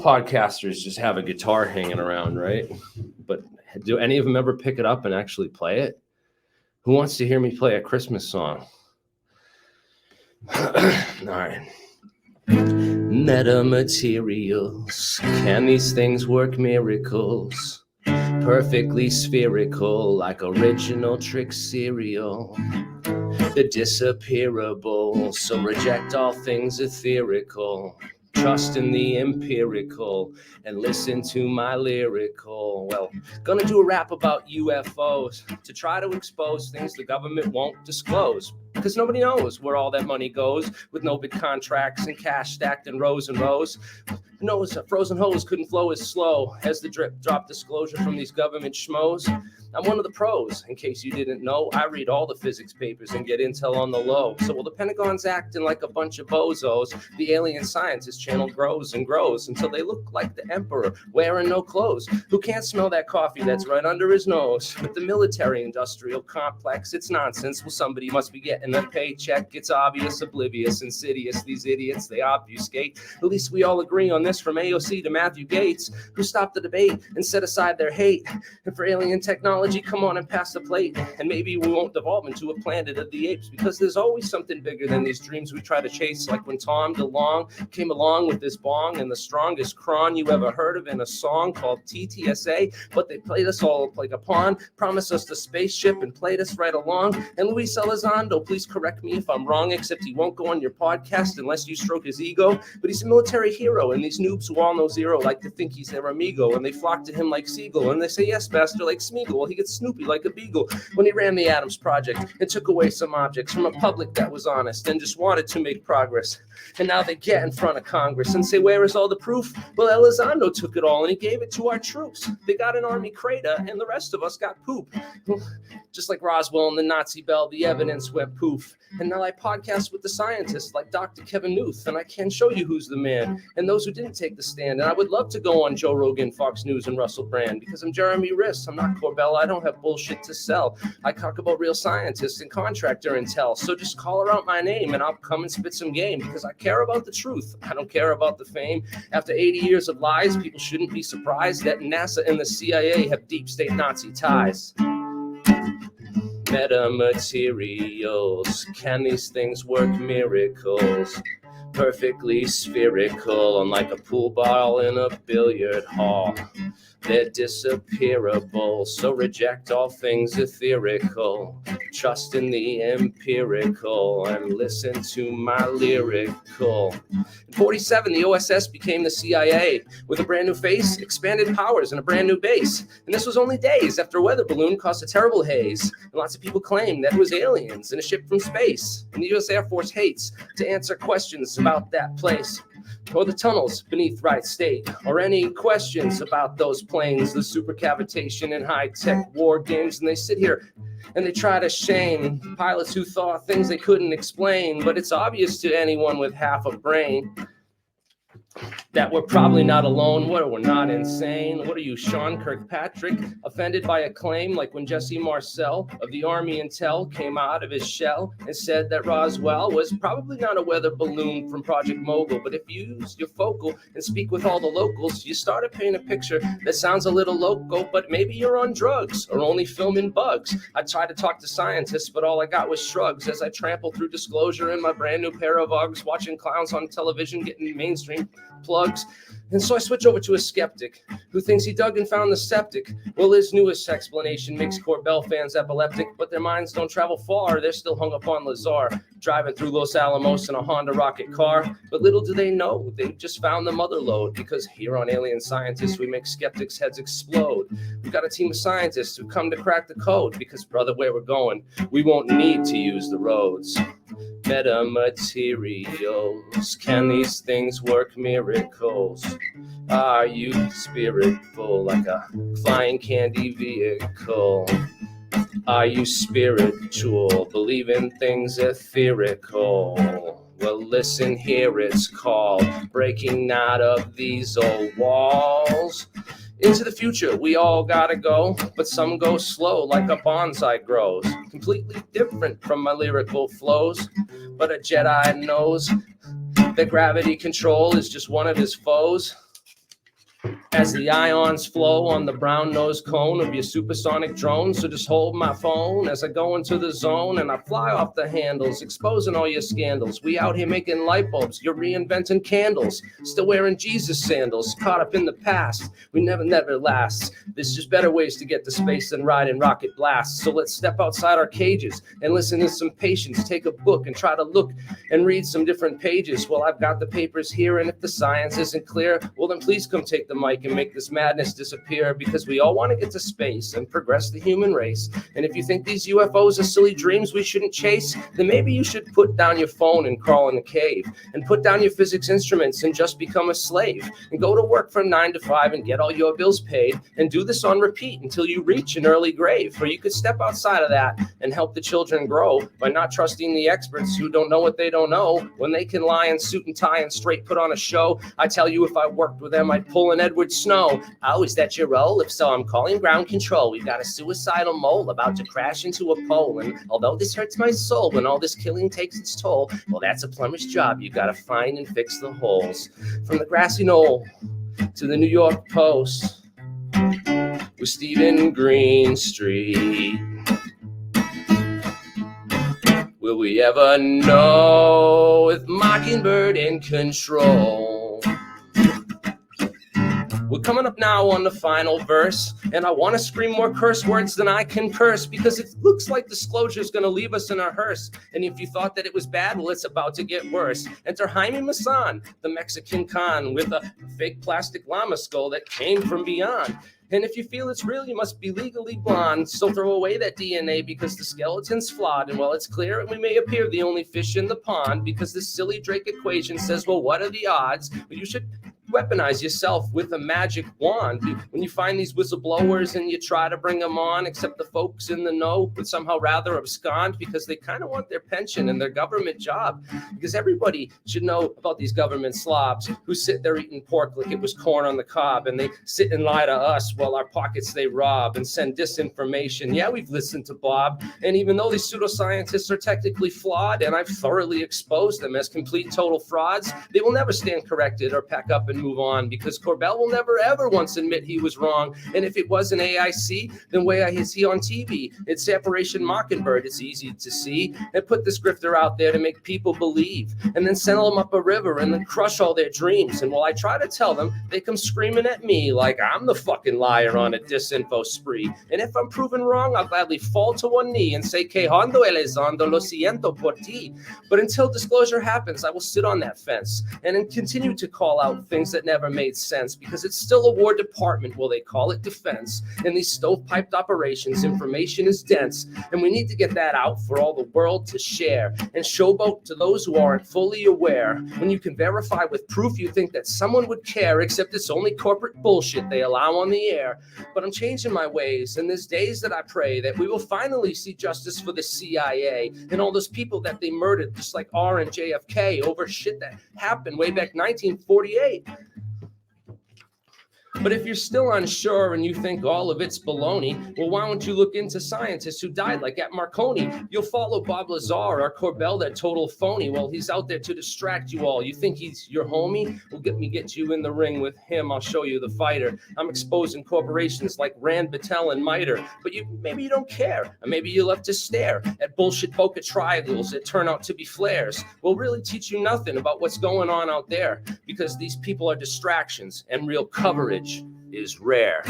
podcasters just have a guitar hanging around, right? But do any of them ever pick it up and actually play it? Who wants to hear me play a Christmas song? All right. Metamaterials. Can these things work miracles? Perfectly spherical, like original trick cereal. They're disappearable, so reject all things etherical. Trust in the empirical and listen to my lyrical. Well, gonna do a rap about UFOs to try to expose things the government won't disclose. Because nobody knows where all that money goes with no big contracts and cash stacked in rows and rows. Who knows a frozen hose couldn't flow as slow as the drip drop disclosure from these government schmoes. I'm one of the pros, in case you didn't know. I read all the physics papers and get intel on the low. So while the Pentagon's acting like a bunch of bozos, the AlienScientist channel grows and grows until they look like the emperor wearing no clothes, who can't smell that coffee that's right under his nose. With the military-industrial complex, it's nonsense. Well, somebody must be getting a paycheck. It's obvious, oblivious, insidious. These idiots, they obfuscate. At least we all agree on this, from AOC to Matthew Gates, who stopped the debate and set aside their hate. And for alien technology, come on and pass the plate, and maybe we won't devolve into a planet of the apes, because there's always something bigger than these dreams we try to chase, like when Tom DeLonge came along with this bong and the strongest cron you ever heard of in a song called TTSA, but they played us all like a pawn, promised us the spaceship and played us right along. And Luis Elizondo, please correct me if I'm wrong, except he won't go on your podcast unless you stroke his ego, but he's a military hero, and these noobs who all know zero like to think he's their amigo, and they flock to him like Siegel, and they say yes, master, like Smeagol. Well, he gets snoopy like a beagle when he ran the Adams Project and took away some objects from a public that was honest and just wanted to make progress. And now they get in front of Congress and say, where is all the proof? Well, Elizondo took it all and he gave it to our troops. They got an army crater and the rest of us got poop. Just like Roswell and the Nazi Bell, the evidence went poof. And now I podcast with the scientists like Dr. Kevin Newth, and I can show you who's the man and those who didn't take the stand. And I would love to go on Joe Rogan, Fox News, and Russell Brand, because I'm Jeremy Riss. I'm not Corbell. I don't have bullshit to sell. I talk about real scientists and contractor intel. So just call her out my name and I'll come and spit some game, because I care about the truth. I don't care about the fame. After 80 years of lies, people shouldn't be surprised that NASA and the CIA have deep state Nazi ties. Metamaterials, can these things work miracles? Perfectly spherical, unlike a pool ball in a billiard hall. They're disappearable, so reject all things etherical. Trust in the empirical and listen to my lyrical. In 47, the OSS became the CIA with a brand new face, expanded powers, and a brand new base. And this was only days after a weather balloon caused a terrible haze. And lots of people claim that it was aliens in a ship from space. And the U.S. Air Force hates to answer questions about that place, or the tunnels beneath Wright State, or any questions about those planes, the supercavitation and high-tech war games. And they sit here and they try to shame pilots who thought things they couldn't explain. But it's obvious to anyone with half a brain that we're probably not alone. What, we're not insane? What are you, Sean Kirkpatrick, offended by a claim like when Jesse Marcel of the Army Intel came out of his shell and said that Roswell was probably not a weather balloon from Project Mogul? But if you use your focal and speak with all the locals, you start to paint a picture that sounds a little loco, but maybe you're on drugs or only filming bugs. I tried to talk to scientists, but all I got was shrugs as I trample through disclosure in my brand new pair of Uggs, watching clowns on television getting mainstream plugs. And so I switch over to a skeptic who thinks he dug and found the septic. Well, his newest explanation makes Corbell fans epileptic, but their minds don't travel far. They're still hung up on Lazar, driving through Los Alamos in a Honda Rocket car. But little do they know, they just found the mother lode, because here on Alien Scientists, we make skeptics' heads explode. We've got a team of scientists who come to crack the code, because, brother, where we're going, we won't need to use the roads. Metamaterials, can these things work miracles? Are you spiritful like a flying candy vehicle? Are you spiritual, believe in things etherical? Well, listen here, it's called breaking out of these old walls. Into the future, we all gotta go, but some go slow like a bonsai grows. Completely different from my lyrical flows, but a Jedi knows that gravity control is just one of his foes. as the ions flow on the brown nose cone of your supersonic drone. So just hold my phone as I go into the zone and I fly off the handles, exposing all your scandals. We out here making light bulbs, you're reinventing candles, still wearing Jesus sandals, caught up in the past. We never last. There's just better ways to get to space than riding rocket blasts. So let's step outside our cages and listen to some patience. Take a book and try to look and read some different pages. Well, I've got the papers here, and if the science isn't clear, well then please come take the mic and make this madness disappear, because we all want to get to space and progress the human race. And if you think these UFOs are silly dreams we shouldn't chase, then maybe you should put down your phone and crawl in a cave, and put down your physics instruments and just become a slave, and go to work from 9 to 5 and get all your bills paid, and do this on repeat until you reach an early grave. Or you could step outside of that and help the children grow by not trusting the experts who don't know what they don't know, when they can lie in suit and tie and straight put on a show. I tell you, if I worked with them, I'd pull an Edward Snow. Oh, is that your role? If so, I'm calling ground control. We've got a suicidal mole about to crash into a pole, and although this hurts my soul when all this killing takes its toll, well, that's a plumber's job. You gotta find and fix the holes. From the grassy knoll to the New York Post with Stephen Greenstreet. Will we ever know with Mockingbird in control? We're coming up now on the final verse, and I want to scream more curse words than I can curse, because it looks like disclosure is going to leave us in a hearse. And if you thought that it was bad, well, it's about to get worse. Enter Jaime Maussan, the Mexican con, with a fake plastic llama skull that came from beyond. And if you feel it's real, you must be legally blonde. So throw away that DNA, because the skeleton's flawed. And while it's clear we may appear the only fish in the pond, because this silly Drake equation says, well, what are the odds? But you should weaponize yourself with a magic wand. When you find these whistleblowers and you try to bring them on, except the folks in the know would somehow rather abscond, because they kind of want their pension and their government job. Because everybody should know about these government slobs who sit there eating pork like it was corn on the cob, and they sit and lie to us while our pockets they rob and send disinformation. Yeah, we've listened to Bob, and even though these pseudoscientists are technically flawed, and I've thoroughly exposed them as complete total frauds, they will never stand corrected or pack up and move on, because Corbell will never ever once admit he was wrong. And if it was an AIC, then why is he on TV? It's Separation Mockingbird. It's easy to see. And put this grifter out there to make people believe, and then send them up a river and then crush all their dreams. And while I try to tell them, they come screaming at me like I'm the fucking liar on a disinfo spree. And if I'm proven wrong, I'll gladly fall to one knee and say, que hondo elizando lo siento por ti. But until disclosure happens, I will sit on that fence and then continue to call out things that never made sense, because it's still a War Department. Well, they call it defense. In these stovepiped operations, information is dense, and we need to get that out for all the world to share and showboat to those who aren't fully aware. When you can verify with proof, you think that someone would care, except it's only corporate bullshit they allow on the air. But I'm changing my ways, and there's days that I pray that we will finally see justice for the CIA and all those people that they murdered, just like R and JFK, over shit that happened way back 1948. But if you're still unsure and you think all of it's baloney, well, why don't you look into scientists who died, like at Marconi? You'll follow Bob Lazar or Corbell, that total phony. Well, he's out there to distract you all. You think he's your homie? Well, get you in the ring with him. I'll show you the fighter. I'm exposing corporations like Rand, Battelle, and MITRE. But maybe you don't care. Or maybe you love to stare at bullshit Boca triangles that turn out to be flares. Will really teach you nothing about what's going on out there, because these people are distractions and real coverage is rare.